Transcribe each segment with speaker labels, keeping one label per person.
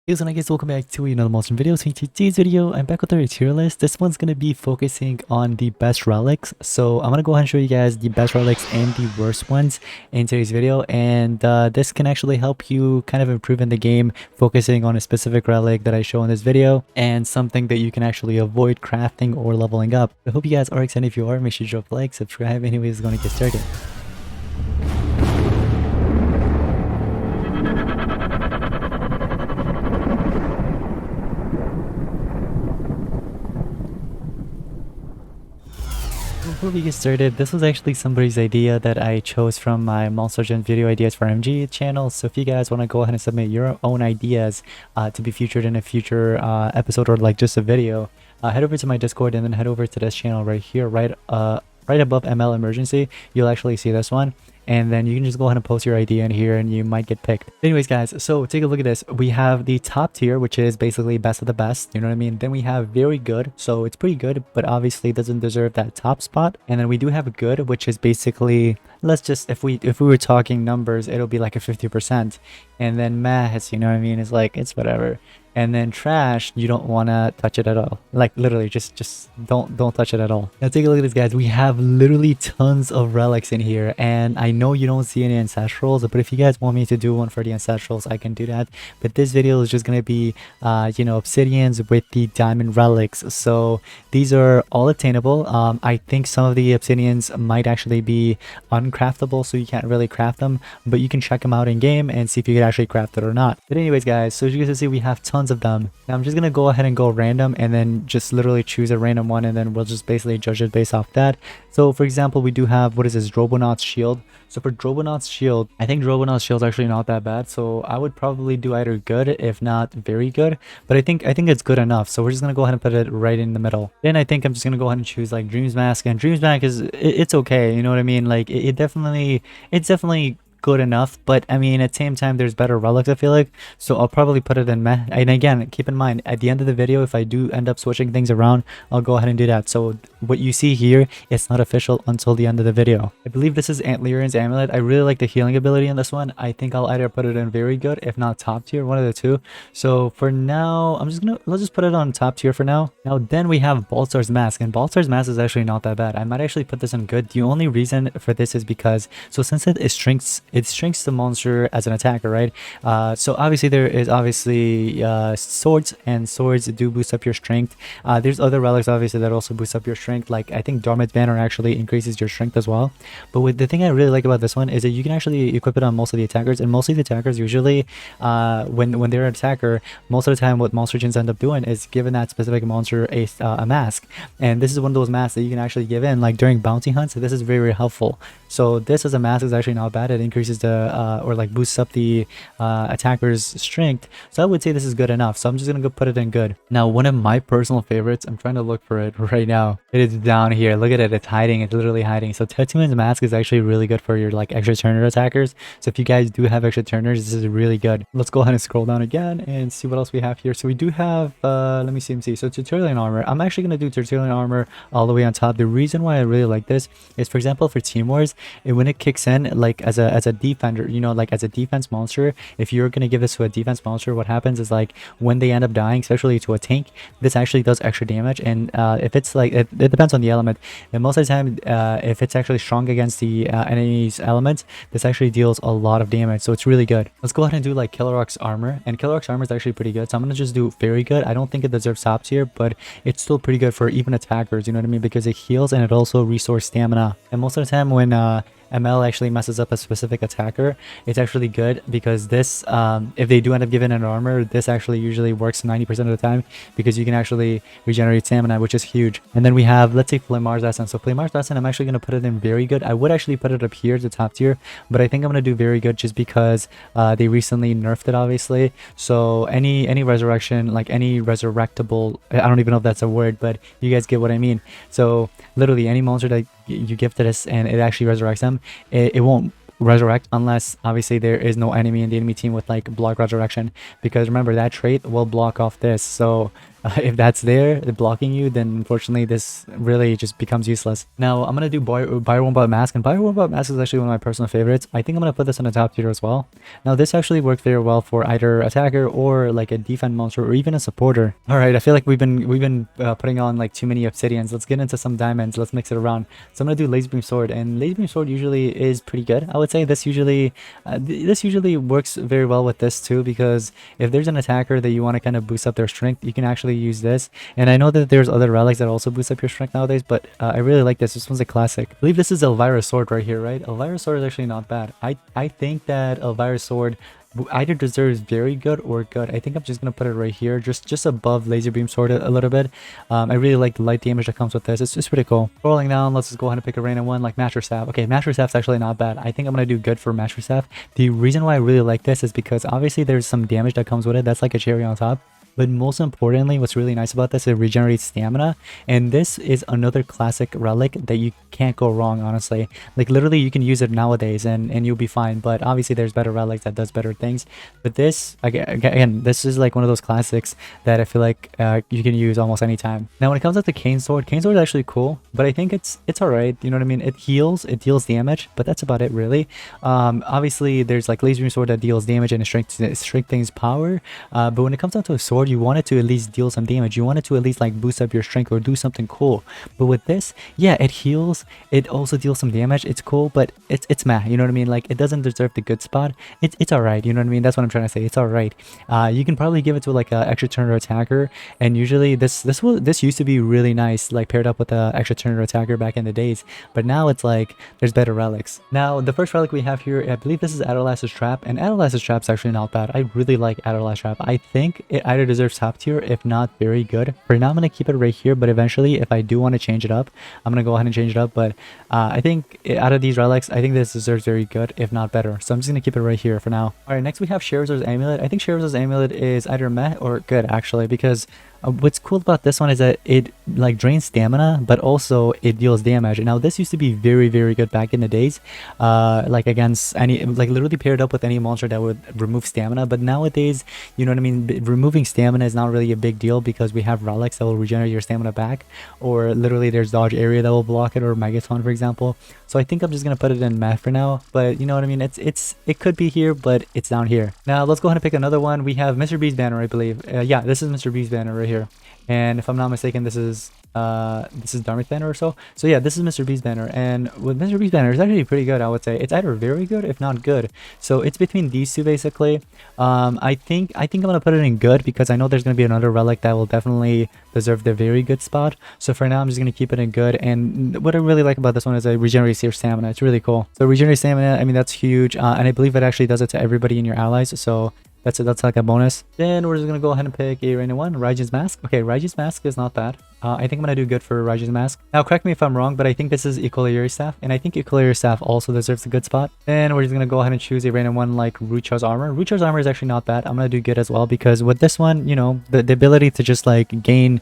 Speaker 1: Hey, so guys, welcome back to another monster video. So in today's video, I'm back with our tier list. This one's going to be focusing on the best relics. So I'm going to go ahead and show you guys the best relics and the worst ones in today's video. And this can actually help you kind of improve in the game, focusing on a specific relic that I show in this video and something that you can actually avoid crafting or leveling up. I hope you guys are excited. If you are, make sure you drop a like, subscribe. Anyways, it's going to get started. Before we get started, this was actually somebody's idea that I chose from my Monster Gen video ideas for MG channel. So if you guys want to go ahead and submit your own ideas to be featured in a future episode or like just a video, head over to my Discord and then head over to this channel right here, right above ML Emergency. You'll actually see this one. And then you can just go ahead and post your idea in here and you might get picked. Anyways, guys, so take a look at this. We have the top tier, which is basically best of the best. You know what I mean? Then we have very good. So it's pretty good, but obviously doesn't deserve that top spot. And then we do have good, which is basically, let's just, if we were talking numbers, it'll be like a 50%. And then mass, you know what I mean? It's like, it's whatever. And then trash, you don't want to touch it at all. Like literally just don't touch it at all. Now take a look at this, guys. We have literally tons of relics in here, and I know you don't see any ancestrals, but if you guys want me to do one for the ancestrals, I can do that. But this video is just going to be you know, obsidians with the diamond relics. So these are all attainable. I think some of the obsidians might actually be uncraftable, so you can't really craft them, but you can check them out in game and see if you can actually craft it or not. But anyways, guys, so as you guys see, we have tons of them. Now I'm just gonna go ahead and go random and then just literally choose a random one, and then we'll just basically judge it based off that. So for example, we do have, what is this, Drobonaut's shield. So for Drobonaut's shield, I think Drobonaut's shield is actually not that bad, so I would probably do either good, if not very good, but I think it's good enough. So we're just gonna go ahead and put it right in the middle. Then I think I'm just gonna go ahead and choose like Dreams Mask, and Dreams Mask is it's okay, you know what I mean? Like it's definitely good enough, but I mean at the same time there's better relics, I feel like, so I'll probably put it in meh. And again, keep in mind at the end of the video, if I do end up switching things around, I'll go ahead and do that. So what you see here, it's not official until the end of the video. I believe this is Antlerion's amulet. I really like the healing ability in this one. I think I'll either put it in very good, if not top tier, one of the two. So for now, let's just put it on top tier for now. Now then we have Baltzar's mask, and Baltzar's mask is actually not that bad. I might actually put this in good. The only reason for this is because, so since it shrinks the monster as an attacker, right? So obviously there is swords, and swords do boost up your strength. There's other relics obviously that also boost up your strength, like I think Dormit's banner actually increases your strength as well. But with the thing I really like about this one is that you can actually equip it on most of the attackers, and most of the attackers usually when they're an attacker, most of the time what monster gens end up doing is giving that specific monster a mask, and this is one of those masks that you can actually give in like during bounty hunts. So this is very helpful. So this as a mask is actually not bad. It increases the or like boosts up the attacker's strength. So I would say this is good enough. So I'm just gonna go put it in good. Now one of my personal favorites, I'm trying to look for it right now. It is down here. Look at it. It's hiding. It's literally hiding. So Tetuan's mask is actually really good for your like extra turner attackers. So if you guys do have extra turners, this is really good. Let's go ahead and scroll down again and see what else we have here. So we do have let me see. So Tertullian armor. I'm actually gonna do Tertullian armor all the way on top. The reason why I really like this is, for example, for Team Wars, when it kicks in like as a defender, you know, like as a defense monster, if you're gonna give this to a defense monster, what happens is like when they end up dying, especially to a tank, this actually does extra damage. And if it's like it depends on the element, and most of the time if it's actually strong against the enemy's element, this actually deals a lot of damage. So it's really good. Let's go ahead and do like Kilorok's armor, and Kilorok's armor is actually pretty good, so I'm gonna just do very good. I don't think it deserves top tier, but it's still pretty good for even attackers, you know what I mean, because it heals and it also restores stamina. And most of the time when ML actually messes up a specific attacker, it's actually good, because this if they do end up giving an armor, this actually usually works 90% of the time, because you can actually regenerate stamina, which is huge. And then we have, let's say, Flamar's Ascent. So Flamar's Ascent, I'm actually going to put it in very good. I would actually put it up here to top tier, but I think I'm going to do very good just because they recently nerfed it, obviously. So any resurrection, like any resurrectable, I don't even know if that's a word, but you guys get what I mean. So literally any monster that you give to this and it actually resurrects them, it won't resurrect unless obviously there is no enemy in the enemy team with like block resurrection, because remember that trait will block off this. So if that's there blocking you, then unfortunately this really just becomes useless. Now I'm gonna do Bio Mask, and Bio Mask is actually one of my personal favorites. I think I'm gonna put this on the top tier as well. Now this actually worked very well for either attacker or like a defense monster or even a supporter. All right, I feel like we've been putting on like too many obsidians. Let's get into some diamonds. Let's mix it around. So I'm gonna do Laser Beam Sword, and Laser Beam Sword usually is pretty good. I would say this usually works very well with this too, because if there's an attacker that you want to kind of boost up their strength, you can actually use this. And I know that there's other relics that also boost up your strength nowadays, but I really like this. This one's a classic. I believe this is Elvira's sword right here, right? Elvira's sword is actually not bad. I think that Elvira's sword either deserves very good or good. I think I'm just gonna put it right here, just above Laser Beam Sword a little bit. I really like the light damage that comes with this. It's just pretty cool. Scrolling down, let's just go ahead and pick a random one like Master Staff. Okay, Master Staff's actually not bad. I think I'm gonna do good for Master Staff. The reason why I really like this is because obviously there's some damage that comes with it. That's like a cherry on top. But most importantly, what's really nice about this, it regenerates stamina. And this is another classic relic that you can't go wrong, honestly. Like literally you can use it nowadays and you'll be fine. But obviously there's better relics that does better things. But this, again, this is like one of those classics that I feel like you can use almost anytime. Now when it comes up to Cane Sword is actually cool. But I think it's alright, you know what I mean? It deals damage, but that's about it really. Obviously there's like Laser Beam Sword that deals damage and it strengthens power. But when it comes down to a sword, you want it to at least deal some damage. You want it to at least like boost up your strength or do something cool. But with this, yeah, it heals. It also deals some damage. It's cool, but it's meh. You know what I mean? Like it doesn't deserve the good spot. It's alright. You know what I mean? That's what I'm trying to say. It's alright. You can probably give it to like a extra turner attacker. And usually this used to be really nice, like paired up with a extra turner attacker back in the days. But now it's like there's better relics. Now the first relic we have here, I believe this is Adolescent's Trap, and Adolescent's Trap's actually not bad. I really like Adolescent's Trap. I think it either deserves top tier, if not very good. For now I'm gonna keep it right here, but eventually if I do want to change it up, I'm gonna go ahead and change it up. But I think out of these relics, I think this deserves very good, if not better. So I'm just gonna keep it right here for now. All right, next we have Sherazard's Amulet. I think Sherazard's Amulet is either meh or good actually, because what's cool about this one is that it like drains stamina, but also it deals damage. Now this used to be very good back in the days, like against any, like literally paired up with any monster that would remove stamina. But nowadays, you know what I mean, removing stamina is not really a big deal because we have relics that will regenerate your stamina back, or literally there's dodge area that will block it, or Megaton for example. So I think I'm just gonna put it in math for now, but you know what I mean, it could be here, but it's down here. Now let's go ahead and pick another one. We have Mr. B's banner, I believe. Yeah, this is Mr. B's banner right here, and if I'm not mistaken, this is Dharmic banner or so. So yeah, this is Mr. B's banner, and with Mr. B's banner, it's actually pretty good. I would say it's either very good, if not good. So it's between these two basically. I think I'm gonna put it in good because I know there's gonna be another relic that will definitely deserve the very good spot. So for now, I'm just gonna keep it in good. And what I really like about this one is it regenerates your stamina. It's really cool. So regenerate stamina, I mean that's huge, and I believe it actually does it to everybody in your allies. So that's like a bonus. Then we're just gonna go ahead and pick a random one, Raijin's Mask. Okay, Raijin's Mask is not bad. I think I'm gonna do good for Raijin's Mask. Now correct me if I'm wrong, but I think this is Equiliary Staff, and I think Equiliary Staff also deserves a good spot. Then we're just gonna go ahead and choose a random one like Rucha's Armor. Rucha's Armor is actually not bad. I'm gonna do good as well because with this one, you know, the ability to just like gain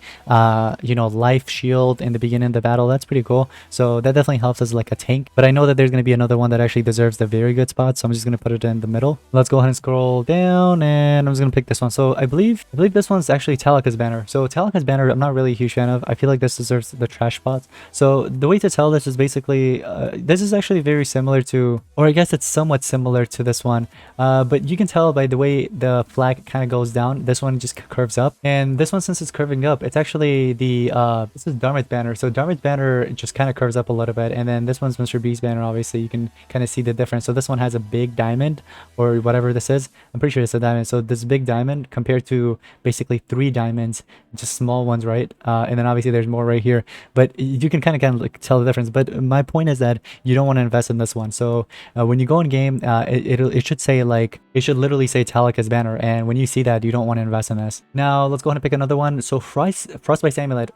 Speaker 1: you know, life shield in the beginning of the battle, that's pretty cool. So that definitely helps as like a tank. But I know that there's gonna be another one that actually deserves the very good spot, so I'm just gonna put it in the middle. Let's go ahead and scroll down, and I'm just gonna pick this one. So I believe this one's actually Talika's banner. So Talika's banner, I'm not really a huge fan of. I feel like this deserves the trash spots. So the way to tell this is basically, this is actually very similar to, or I guess it's somewhat similar to this one. But you can tell by the way the flag kind of goes down. This one just curves up, and this one, since it's curving up, it's actually the this is Dharmic banner. So Dharmic banner just kind of curves up a little bit, and then this one's Mr. B's banner. Obviously, you can kind of see the difference. So this one has a big diamond, or whatever this is. I'm pretty sure it's a diamond. So this big diamond compared to basically 3 diamonds, just small ones, right? And then obviously there's more right here, but you can kind of like tell the difference. But my point is that you don't want to invest in this one. So when you go in game, it should say like, it should literally say Talika's banner, and when you see that, you don't want to invest in this. Now let's go ahead and pick another one. So Frostbite's Amulet,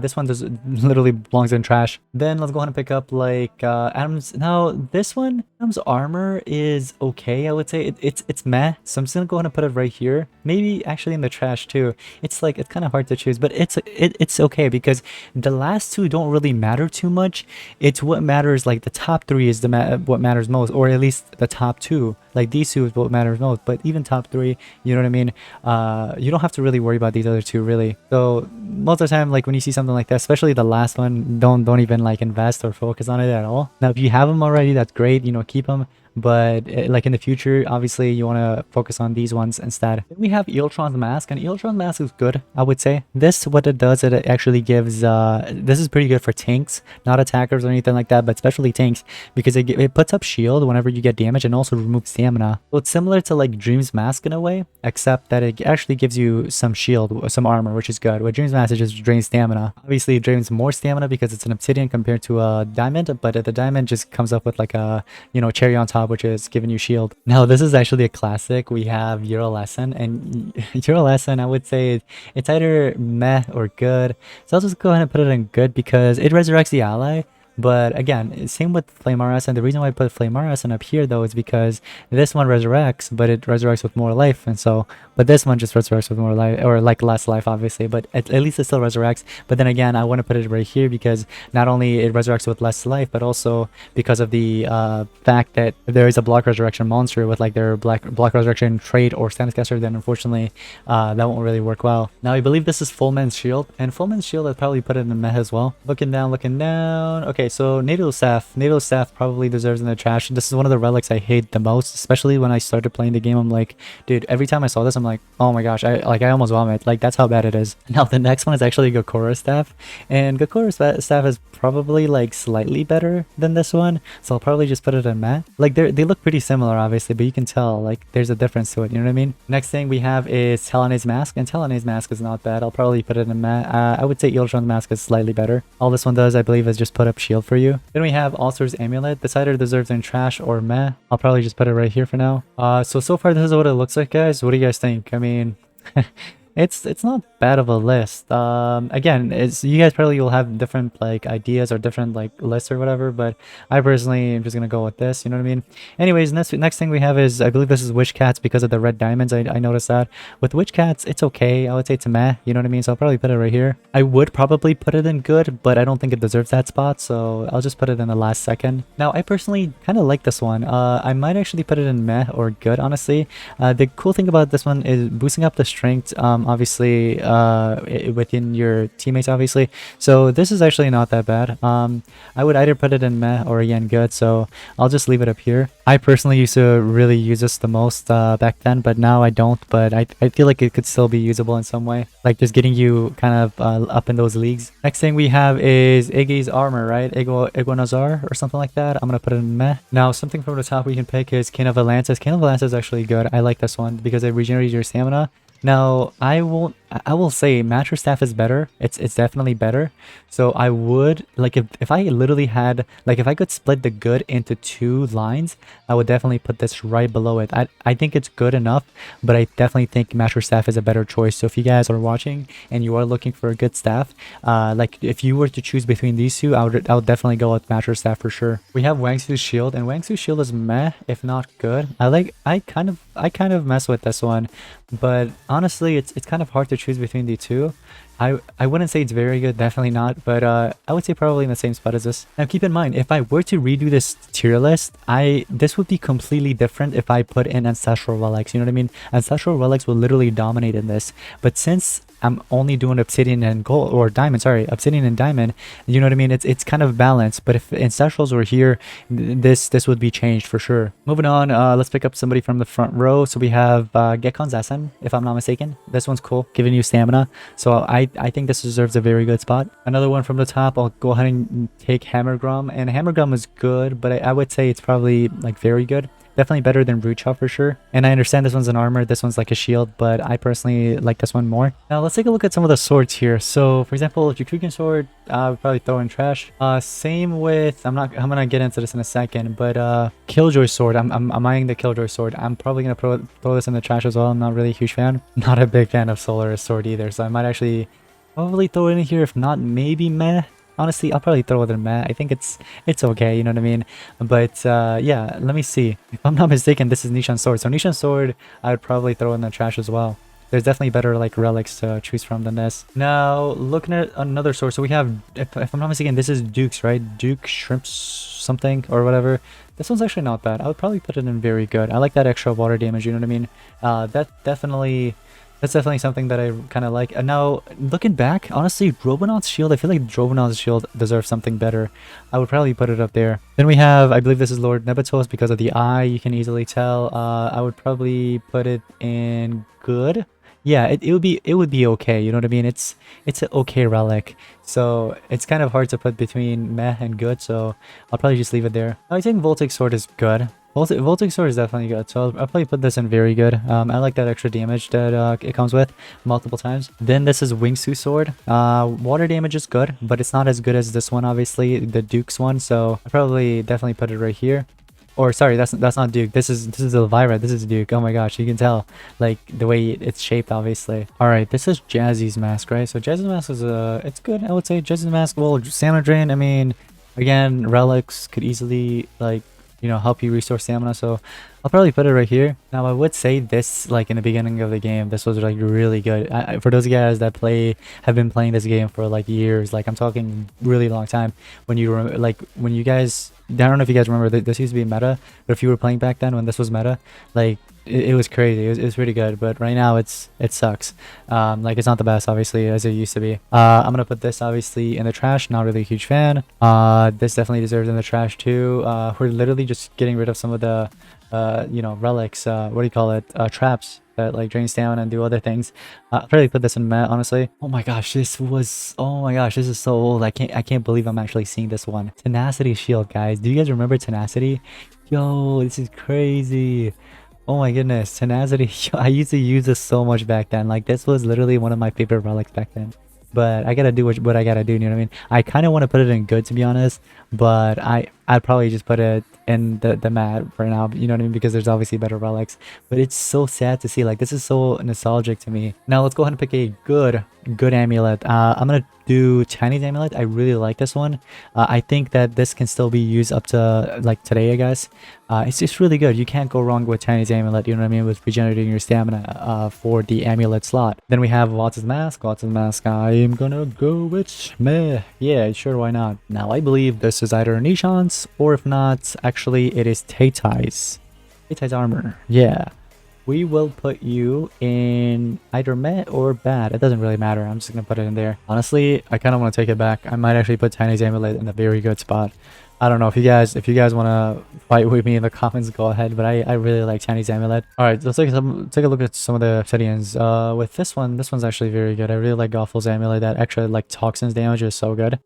Speaker 1: this one does literally belongs in trash. Then let's go ahead and pick up like Adam's. Now this one, Adam's Armor is okay, I would say. It's meh, so I'm just gonna go ahead and put it right here, maybe actually in the trash too. It's like, it's kind of hard to choose, but it's okay because the last 2 don't really matter too much. It's what matters, like the top 3 is what matters most, or at least the top 2. Like these two is what matters most, but even top 3, you know what I mean? You don't have to really worry about these other 2 really. So most of the time, like when you see something like that, especially the last one, don't even like invest or focus on it at all. Now if you have them already, that's great, you know, keep them. But like in the future, obviously you want to focus on these ones instead. Then we have Eeltron's mask, and Eeltron's mask is good, I would say. This, what it does, it actually gives this is pretty good for tanks, not attackers or anything like that, but especially tanks, because it puts up shield whenever you get damage and also removes stamina. So it's similar to like Dream's mask in a way, except that it actually gives you some shield, some armor, which is good. With Dream's mask, it just drains stamina. Obviously it drains more stamina because it's an obsidian compared to a diamond, but the diamond just comes up with like a, you know, cherry on top, which is giving you shield. Now this is actually a classic. We have Euro Lesson, and Euro Lesson, I would say it's either meh or good. So I'll just go ahead and put it in good because it resurrects the ally. But again, same with Flame RS, and the reason why I put Flame RS up here though is because this one resurrects, but it resurrects with more life, and so, but this one just resurrects with more life, or like less life obviously, but at least it still resurrects. But then again, I want to put it right here because not only it resurrects with less life, but also because of the fact that if there is a block resurrection monster with like their block resurrection trait or status caster, then unfortunately that won't really work well. Now I believe this is Full Man's Shield, and Full Man's Shield I'd probably put it in the meh as well. Looking down, okay. So Natal Staff probably deserves in the trash. This is one of the relics I hate the most, especially when I started playing the game. I'm like, dude, every time I saw this, I'm like, oh my gosh, I almost vomit. Like that's how bad it is. Now the next one is actually Gakura Staff, and Gakura Staff is probably like slightly better than this one, so I'll probably just put it in matte. Like they look pretty similar obviously, but you can tell like there's a difference to it, you know what I mean? Next thing we have is Talonay's Mask, and Talonay's Mask is not bad. I'll probably put it in matte. I would say Eeltron's Mask is slightly better. All this one does, I believe, is just put up shield for you. Then we have All-Stars Amulet. This either deserves in trash or meh. I'll probably just put it right here for now. So far this is what it looks like, guys. What do you guys think? I mean, it's not bad of a list. Again, it's, you guys probably will have different like ideas or different like lists or whatever, but I personally am just gonna go with this, you know what I mean? Anyways, next thing we have is, I believe this is Witch Cats because of the red diamonds. I noticed that. With Witch Cats, it's okay. I would say it's a meh, you know what I mean? So I'll probably put it right here. I would probably put it in good, but I don't think it deserves that spot, so I'll just put it in the last second. Now, I personally kind of like this one. I might actually put it in meh or good, honestly. The cool thing about this one is boosting up the strength, obviously, within your teammates, obviously. So this is actually not that bad. I would either put it in meh or again good, so I'll just leave it up here. I personally used to really use this the most back then, but now I don't. But I feel like it could still be usable in some way, like just getting you kind of up in those leagues. Next thing we have is Iggy's armor, right? Iguanazar or something like that. I'm gonna put it in meh. Now something from the top we can pick is King of Atlantis. King of Atlantis is actually good. I like this one because it regenerates your stamina. Now, I will say Mattress Staff is better. It's definitely better. So I would, like, if I literally had, like, if I could split the good into 2 lines, I would definitely put this right below it. I think it's good enough, but I definitely think Mattress Staff is a better choice. So if you guys are watching and you are looking for a good staff, like, if you were to choose between these two, I would definitely go with Mattress Staff for sure. We have Wangsu's Shield, and Wangsu's Shield is meh, if not good. I kind of mess with this one, but honestly, it's kind of hard to choose between the two. I wouldn't say it's very good, definitely not, but I would say probably in the same spot as this. Now keep in mind, if I were to redo this tier list, this would be completely different if I put in Ancestral Relics, you know what I mean? Ancestral Relics will literally dominate in this, but since I'm only doing Obsidian and Gold, or Diamond, sorry, Obsidian and Diamond, you know what I mean? It's kind of balanced, but if Ancestrals were here, this would be changed for sure. Moving on, let's pick up somebody from the front row. So we have Gekkon's Essen, if I'm not mistaken. This one's cool, giving you stamina. So I think this deserves a very good spot. Another one from the top, I'll go ahead and take Hammergrum, and Hammergrum is good, but I would say it's probably like very good. Definitely better than Rucha for sure. And I understand this one's an armor, this one's like a shield, but I personally like this one more. Now let's take a look at some of the swords here. So for example, Jukugan sword, I would probably throw in trash. Same with, I'm gonna get into this in a second, but Killjoy sword, I'm eyeing the Killjoy sword. I'm probably gonna throw this in the trash as well. I'm not really a huge fan. Not a big fan of Solaris sword either, so I might actually probably throw it in here. If not, maybe meh. Honestly, I'll probably throw it in meh. I think it's okay, you know what I mean? But yeah, let me see. If I'm not mistaken, this is Nishan's sword. So Nishan's sword, I would probably throw in the trash as well. There's definitely better like relics to choose from than this. Now looking at another source, so we have, if I'm not mistaken, this is Duke's, right? Duke shrimps something or whatever. This one's actually not bad. I would probably put it in very good. I like that extra water damage, you know what I mean? That's definitely something that I kind of like. And now, looking back, honestly, Drobonaut's shield, I feel like Drobonaut's shield deserves something better. I would probably put it up there. Then we have, I believe this is Lord Nebatos because of the eye, you can easily tell. I would probably put it in good. Yeah, it would be okay, you know what I mean? It's an okay relic. So it's kind of hard to put between meh and good, so I'll probably just leave it there. I think Voltic Sword is good. Voltic Sword is definitely good, so I'll probably put this in very good. I like that extra damage that it comes with multiple times. Then this is Wingsuit Sword. Water damage is good, but it's not as good as this one, obviously, the Duke's one, so I'll probably definitely put it right here. Or sorry, that's not Duke. This is Elvira. This is Duke. Oh my gosh, you can tell like the way it's shaped, obviously. All right, this is Jazzy's mask, right? So Jazzy's mask is it's good, I would say. Jazzy's mask, well, stamina drain. I mean, again, relics could easily like, you know, help you restore stamina, so I'll probably put it right here. Now I would say this, like in the beginning of the game, this was like really good. For those guys that have been playing this game for like years, like I'm talking really long time, when you when you guys, I don't know if you guys remember, this used to be meta, but if you were playing back then when this was meta, like it was crazy. It was pretty good, but right now it sucks. Like it's not the best, obviously, as it used to be. I'm gonna put this obviously in the trash. Not really a huge fan. This definitely deserves in the trash too. We're literally just getting rid of some of the you know, relics, what do you call it, traps that like drain stamina and do other things. I'll probably put this in Met, honestly. Oh my gosh, oh my gosh, this is so old. I can't believe I'm actually seeing this one. Tenacity shield, guys. Do you guys remember Tenacity? Yo, this is crazy. Oh my goodness, Tenacity. I used to use this so much back then. Like this was literally one of my favorite relics back then. But I gotta do what I gotta do, you know what I mean? I kind of want to put it in good, to be honest, but I'd probably just put it in the mat for now, you know what I mean? Because there's obviously better relics. But it's so sad to see, like this is so nostalgic to me. Now let's go ahead and pick a good amulet. I'm gonna do Chinese amulet. I really like this one. I think that this can still be used up to like today, I guess. It's just really good. You can't go wrong with Chinese amulet, you know what I mean, with regenerating your stamina for the amulet slot. Then we have Watts' mask. Watts' mask, I am gonna go with meh. Yeah, sure, why not? Now I believe this is either Nishan's, or if not, actually it is Teitai's. Teitai's armor. Yeah. We will put you in either meh or bad. It doesn't really matter. I'm just gonna put it in there. Honestly, I kind of want to take it back. I might actually put Tiny's amulet in a very good spot. I don't know if you guys want to fight with me in the comments, go ahead. But I really like Tiny's amulet. All right, let's take a look at some of the obsidians. With this one's actually very good. I really like Goffle's amulet. That extra like toxins damage is so good.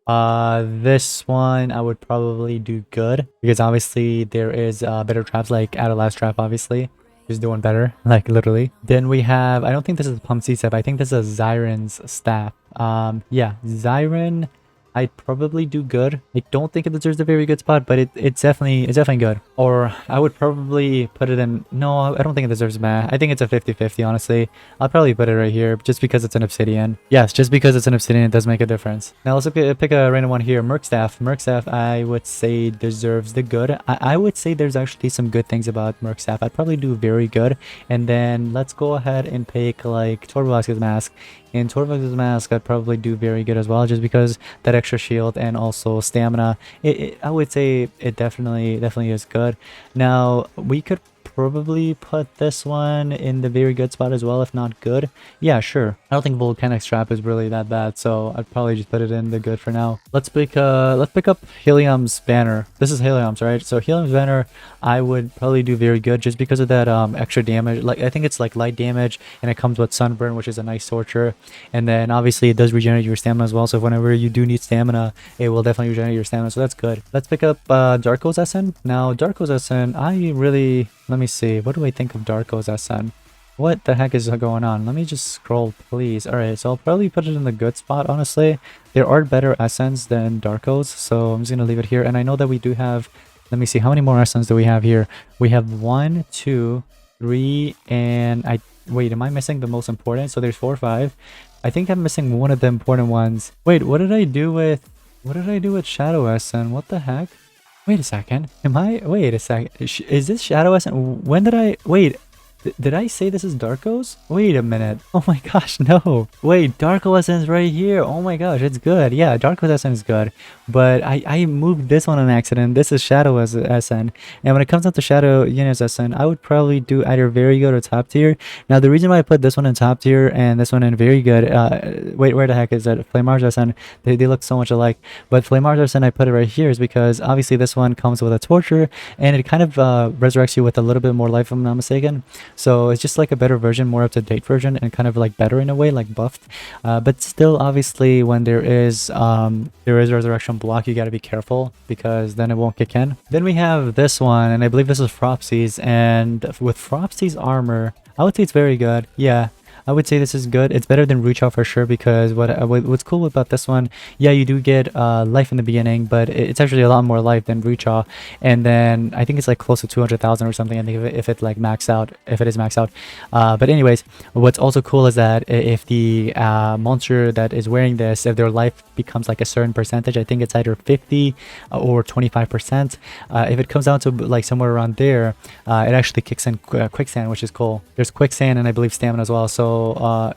Speaker 1: This one I would probably do good because obviously there is better traps like Adela's trap, obviously. Just doing better, like literally. Then we have, I don't think this is Pumpsy staff. I think this is Zyron's staff. Yeah, Zyron, I'd probably do good. I don't think it deserves a very good spot, but it's definitely good. Or I would probably put it in, no, I don't think it deserves meh. I think it's a 50-50, honestly. I'll probably put it right here just because it's an obsidian. Yes, just because it's an obsidian, it does make a difference. Now let's pick a random one here. Merc staff. Merc staff, I would say deserves the good. I would say there's actually some good things about Merc staff. I'd probably do very good. And then let's go ahead and pick like Torvalds's mask. In Torvalds's mask, I'd probably do very good as well, just because that extra shield and also stamina. I would say it definitely is good. Now we could probably put this one in the very good spot as well, if not good. Yeah, sure. I don't think Volcanic Trap is really that bad, so I'd probably just put it in the good for now. Let's pick up Helium's banner. This is Helium's, right? So Helium's banner, I would probably do very good just because of that extra damage. Like I think it's like light damage, and it comes with sunburn, which is a nice torture. And then obviously it does regenerate your stamina as well. So whenever you do need stamina, it will definitely regenerate your stamina. So that's good. Let's pick up Darko's SN. Now Darko's SN, let me see. What do I think of Darko's SN? What the heck is going on? Let me just scroll, please. Alright, so I'll probably put it in the good spot, honestly. There are better SNs than Darko's, so I'm just going to leave it here. And I know that we do have, let me see, how many more SNs do we have here? We have 1, 2, 3, and wait, am I missing the most important? So there's 4 or 5. I think I'm missing one of the important ones. Wait, what did I do with Shadow SN? What the heck? Wait a second. Wait a second. Is this Shadow SN? When did wait. Did I say this is Darko's? Wait a minute. Oh my gosh, no. Wait, Darko Essence right here. Oh my gosh, it's good. Yeah, Darko's Essence is good. But I moved this one on accident. This is Shadow as SN. And when it comes down to Shadow Unit's SN, I would probably do either very good or top tier. Now, the reason why I put this one in top tier and this one in very good, wait, where the heck is it? Flamar's SN, they look so much alike. But Flamar's SN, I put it right here is because obviously this one comes with a torture and it kind of resurrects you with a little bit more life, if I'm not mistaken. So it's just like a better version, more up to date version, and kind of like better in a way, like buffed. But still, obviously, when there is resurrection block, you got to be careful because then it won't kick in. Then we have this one, and I believe this is Fropsy's, and with Fropsy's armor, I would say it's very good. Yeah, I would say this is good. It's better than Reach Out for sure because what's cool about this one, yeah, you do get life in the beginning, but it's actually a lot more life than Reach Out. And then I think it's like close to 200,000 or something. I think if it like max out, if it is max out. But anyways, what's also cool is that if the monster that is wearing this, if their life becomes like a certain percentage, I think it's either 50 or 25%. If it comes down to like somewhere around there, it actually kicks in quicksand, which is cool. There's quicksand and I believe stamina as well. So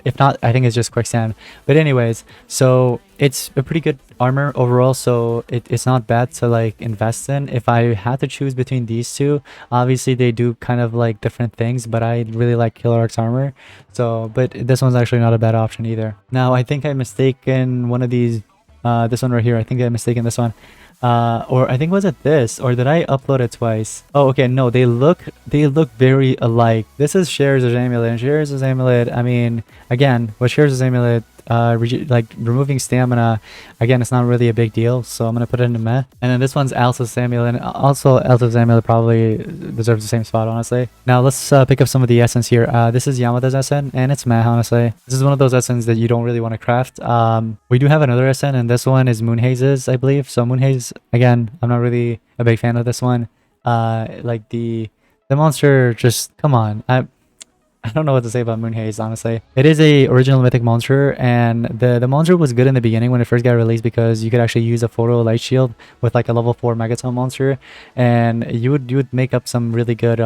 Speaker 1: if not, I think it's just quicksand. But anyways, so it's a pretty good armor overall, so it's not bad to like invest in. If I had to choose between these two, obviously they do kind of like different things, but I really like Killer Arc's armor. So, but this one's actually not a bad option either. Now, I think I mistaken one of these, this one right here. I think I mistaken this one. Or I think was it this, or did I upload it twice? Oh, okay, no, they look very alike. This is Scherzer's amulet, and Scherzer's amulet, I mean, again, with Scherzer's amulet, like removing stamina, again, it's not really a big deal, so I'm gonna put it in the meh. And then this one's Elsa's amulet, and also Elsa's amulet probably deserves the same spot, honestly. Now let's pick up some of the essence here. This is Yamada's SN, and it's meh, honestly. This is one of those SNs that you don't really want to craft. We do have another SN, and this one is Moonhaze's, I believe. So Moonhaze, again, I'm not really a big fan of this one. Like the monster, just come on. I don't know what to say about Moonhaze, honestly. It is a original mythic monster, and the monster was good in the beginning when it first got released because you could actually use a photo light shield with like a level 4 megaton monster, and you would make up some really good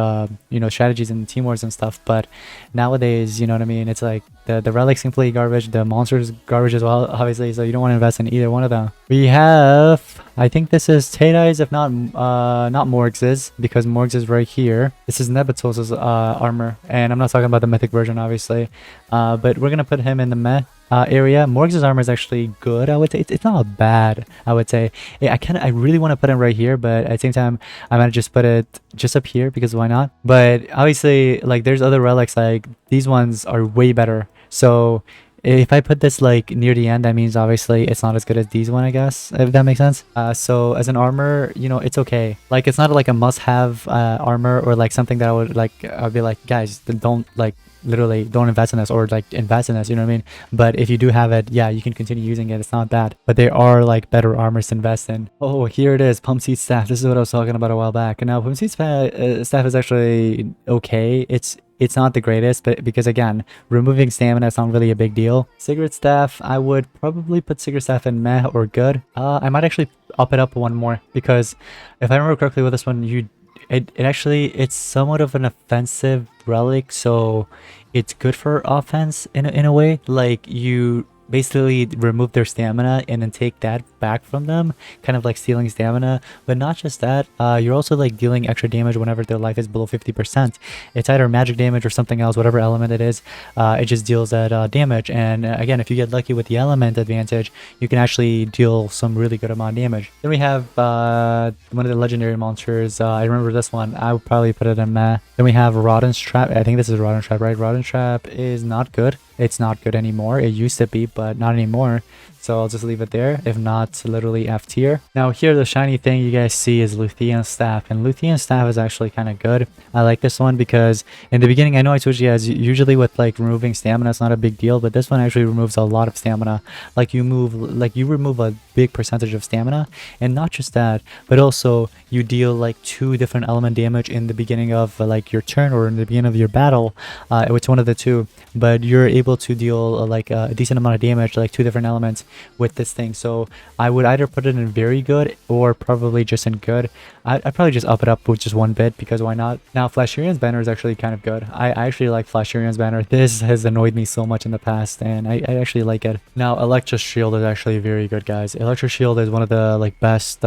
Speaker 1: you know, strategies and team wars and stuff. But nowadays, you know what I mean, it's like the relics simply garbage, the monsters garbage as well, obviously, so you don't want to invest in either one of them. We have, I think this is Tadai's, if not not Morgs's, because Morgs is right here. This is Nebetos's armor, and I'm not talking about the mythic version, obviously, but we're gonna put him in the meh area. Morgs's armor is actually good, I would say. It's not bad, I would say. I really want to put him right here, but at the same time, I might just put it just up here because why not? But obviously, like, there's other relics, like these ones are way better. So if I put this like near the end, that means obviously it's not as good as these one, I guess, if that makes sense. So as an armor, you know, it's okay. Like, it's not like a must-have armor or like something that I would like, I'd be like, guys, don't like, literally don't invest in this, or like invest in this, you know what I mean? But if you do have it, yeah, you can continue using it. It's not bad, but there are like better armors to invest in. Oh, here it is, Pump Seed Staff. This is what I was talking about a while back. And now Pump Seed Staff is actually okay. It's not the greatest, but because again, removing stamina is not really a big deal. Cigarette Staff, I would probably put Cigarette Staff in meh or good. I might actually up it up one more because if I remember correctly with this one, it's somewhat of an offensive relic, so it's good for offense in a way. Like, you basically remove their stamina and then take that back from them, kind of like stealing stamina. But not just that, you're also like dealing extra damage whenever their life is below 50%. It's either magic damage or something else, whatever element it is. It just deals that damage, and again, if you get lucky with the element advantage, you can actually deal some really good amount of damage. Then we have one of the legendary monsters. I remember this one, I would probably put it in meh. Then we have Rodden's Trap. I think this is Rodden's Trap, right? Rodden's Trap is not good. It's not good anymore. It used to be, but not anymore. So I'll just leave it there, if not literally F tier. Now here, the shiny thing you guys see is Luthien Staff, and Luthien Staff is actually kind of good. I like this one because in the beginning, I know I told you guys, usually with like removing stamina, it's not a big deal, but this one actually removes a lot of stamina. Like, you remove a big percentage of stamina, and not just that, but also you deal like 2 different element damage in the beginning of like your turn or in the beginning of your battle. It's one of the two, but you're able able to deal like a decent amount of damage, like 2 different elements with this thing. So I would either put it in very good or probably just in good. I'd probably just up it up with just 1 bit, because why not? Now Flashirion's banner is actually kind of good. I actually like Flashirion's banner. This has annoyed me so much in the past, and I actually like it. Now Electra's shield is actually very good, guys. Electra's shield is one of the like best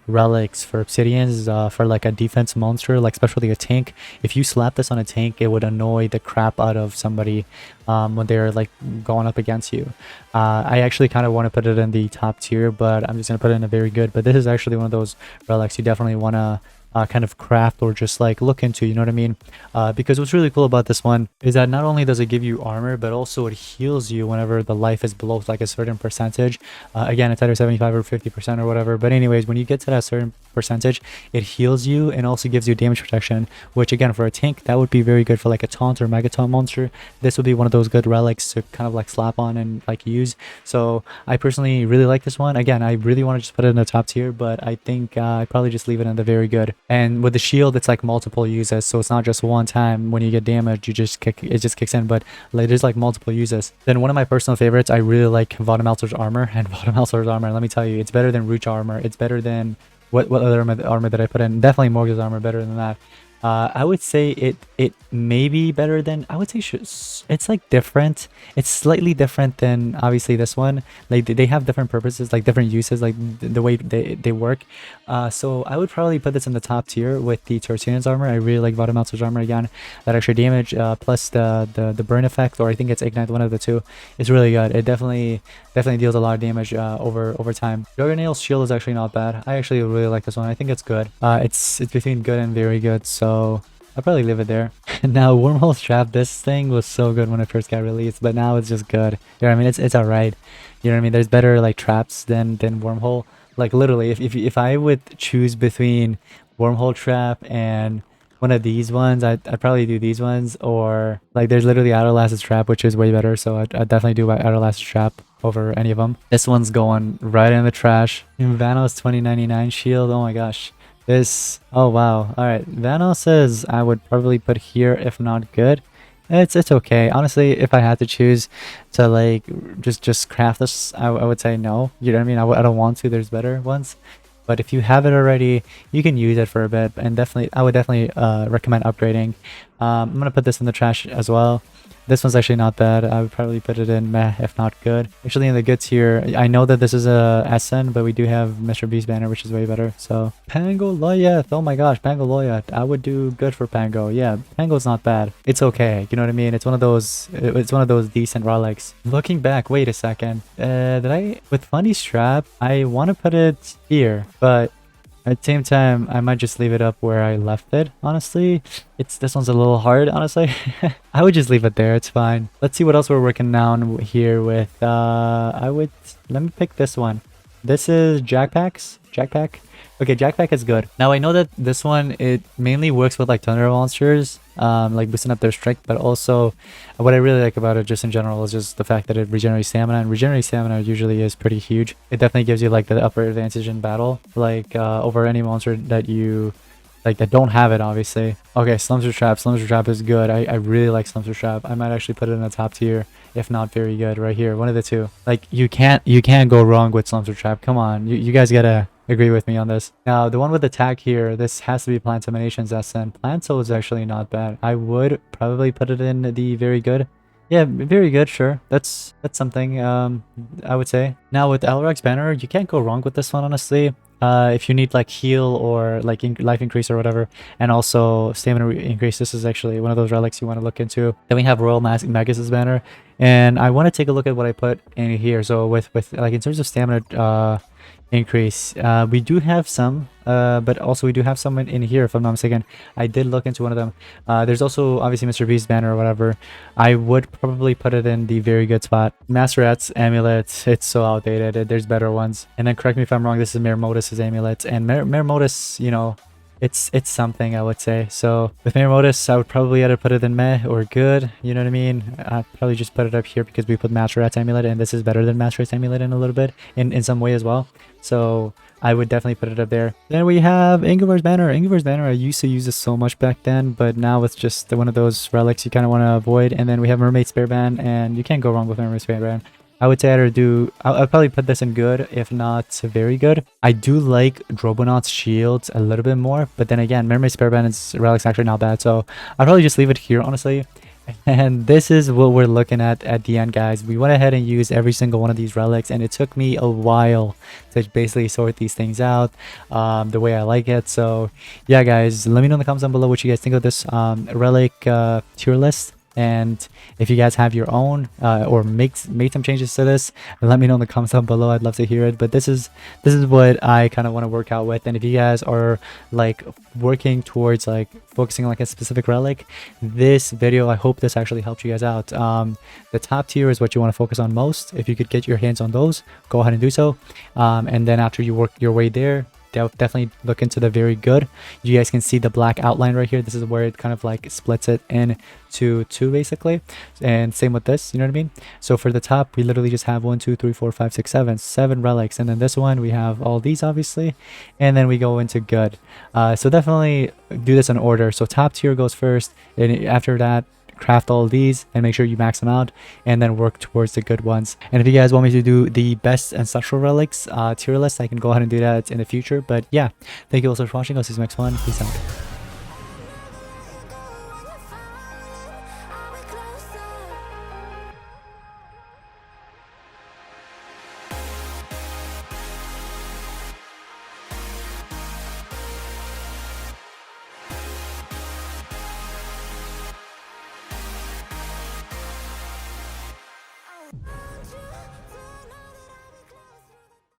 Speaker 1: relics for obsidians, for like a defense monster, like especially a tank. If you slap this on a tank, it would annoy the crap out of somebody when they're like going up against you. I actually kind of want to put it in the top tier, but I'm just gonna put it in a very good. But this is actually one of those relics you definitely want to kind of craft or just like look into, you know what I mean? Because what's really cool about this one is that not only does it give you armor, but also it heals you whenever the life is below like a certain percentage. Again, it's either 75 or 50% or whatever, but anyways, when you get to that certain percentage, it heals you and also gives you damage protection, which again, for a tank, that would be very good for like a taunt or megaton monster. This would be one of those good relics to kind of like slap on and like use. So I personally really like this one. Again, I really want to just put it in the top tier, but I think I'd probably just leave it in the very good. And with the shield, it's like multiple uses, so it's not just one time when you get damaged, it just kicks in, but like, there's like multiple uses. Then one of my personal favorites, I really like Vodameltzer's armor, and Vodameltzer's armor, let me tell you, it's better than Roach armor. It's better than what other armor that I put in. Definitely Morg's armor better than that. I would say it may be better than, I would say it's like different. It's slightly different than obviously this one. Like they have different purposes, like different uses, like the way they work. So I would probably put this in the top tier with the Tortunian's armor. I really like Vodameltzer's armor again. That extra damage plus the burn effect, or I think it's ignite, one of the two, is really good. It definitely deals a lot of damage over time. Juggernail's shield is actually not bad. I actually really like this one. I think it's good. It's between good and very good, so I'll probably leave it there. Now, Wormhole Trap, this thing was so good when it first got released, but now it's just good. You know what I mean? It's alright. You know what I mean? There's better like traps than Wormhole. Like literally, if I would choose between Wormhole Trap and one of these ones, I'd probably do these ones, or like there's literally Outerlast's Trap, which is way better, so I'd definitely do Outerlast's Trap over any of them. This one's going right in the trash. Vanos 2099 shield, oh my gosh. This, oh wow, alright, Vano says I would probably put here if not good. It's okay. Honestly, if I had to choose to like just craft this, I would say no. You know what I mean? I don't want to, there's better ones. But if you have it already, you can use it for a bit, and I would definitely recommend upgrading. I'm gonna put this in the trash as well. This one's actually not bad. I would probably put it in meh, if not good. Actually, in the good tier, I know that this is a SN, but we do have Mr. Beast banner, which is way better. So Pangoliath, oh my gosh, Pangoliath. I would do good for Pango. Yeah, Pango's not bad. It's okay. You know what I mean? It's one of those. It's one of those decent relics. Looking back, wait a second. Did I with Funny Strap? I want to put it here, but at the same time, I might just leave it up where I left it, honestly. This one's a little hard, honestly. I would just leave it there, it's fine. Let's see what else we're working on here with. Let me pick this one. This is Jackpack. Okay, Jackpack is good. Now I know that this one, it mainly works with like Thunder monsters, like boosting up their strength, but also what I really like about it just in general is just the fact that it regenerates stamina, and regenerating stamina usually is pretty huge. It definitely gives you like the upper advantage in battle, like over any monster that you like that don't have it, obviously. Okay, Slumster Trap is good. I really like Slumster Trap. I might actually put it in the top tier, if not very good, right here, one of the two. Like you can't go wrong with Slumster Trap. Come on, you guys gotta agree with me on this. Now the one with attack here, this has to be Plant Emanations SN. Plant Soul is actually not bad. I would probably put it in the very good. Yeah, very good, sure. That's something I would say. Now with Elrag's banner, you can't go wrong with this one, honestly. If you need like heal or like life increase or whatever, and also stamina increase, this is actually one of those relics you want to look into. Then we have Royal Magus' banner, and I want to take a look at what I put in here. So with like in terms of stamina increase, we do have some, but also we do have some in here, if I'm not mistaken. I did look into one of them. There's also obviously Mr. Beast banner or whatever. I would probably put it in the very good spot. Master Rat's amulet, it's so outdated. There's better ones. And then correct me if I'm wrong, this is Mayor Modus's amulet, and Mayor Modus, you know, it's something, I would say. So with Mayor Modus, I would probably either put it in meh or good, you know what I mean? I'd probably just put it up here because we put Master Rat's Amulet, and this is better than Master Rat's Amulet in a little bit, in some way as well. So I would definitely put it up there. Then we have Ingvar's Banner. Ingvar's Banner, I used to use this so much back then, but now it's just one of those relics you kind of want to avoid. And then we have Mermaid Spare Band, and you can't go wrong with Mermaid Spare Band. I would say I'll probably put this in good, if not very good. I do like Drobonaut's shields a little bit more, but then again, Mermaid Spare Band is relic's actually not bad, so I'll probably just leave it here, honestly. And this is what we're looking at the end, guys. We went ahead and used every single one of these relics, and it took me a while to basically sort these things out the way I like it. So yeah, guys, let me know in the comments down below what you guys think of this relic tier list. And if you guys have your own or made some changes to this, let me know in the comments down below. I'd love to hear it. But this is what I kind of want to work out with. And if you guys are like working towards like focusing on like a specific relic, this video, I hope this actually helps you guys out. The top tier is what you want to focus on most. If you could get your hands on those, go ahead and do so. And then after you work your way there, definitely look into the very good. You guys can see the black outline right here. This is where it kind of like splits it into two basically, and same with this, you know what I mean? So for the top, we literally just have 1 2 3 4 5 6 7 relics, and then this one we have all these obviously, and then we go into good. So definitely do this in order. So top tier goes first, and after that craft all of these and make sure you max them out, and then work towards the good ones. And if you guys want me to do the best ancestral relics tier list, I can go ahead and do that in the future. But yeah, thank you all so much for watching. I'll see you next one. Peace out.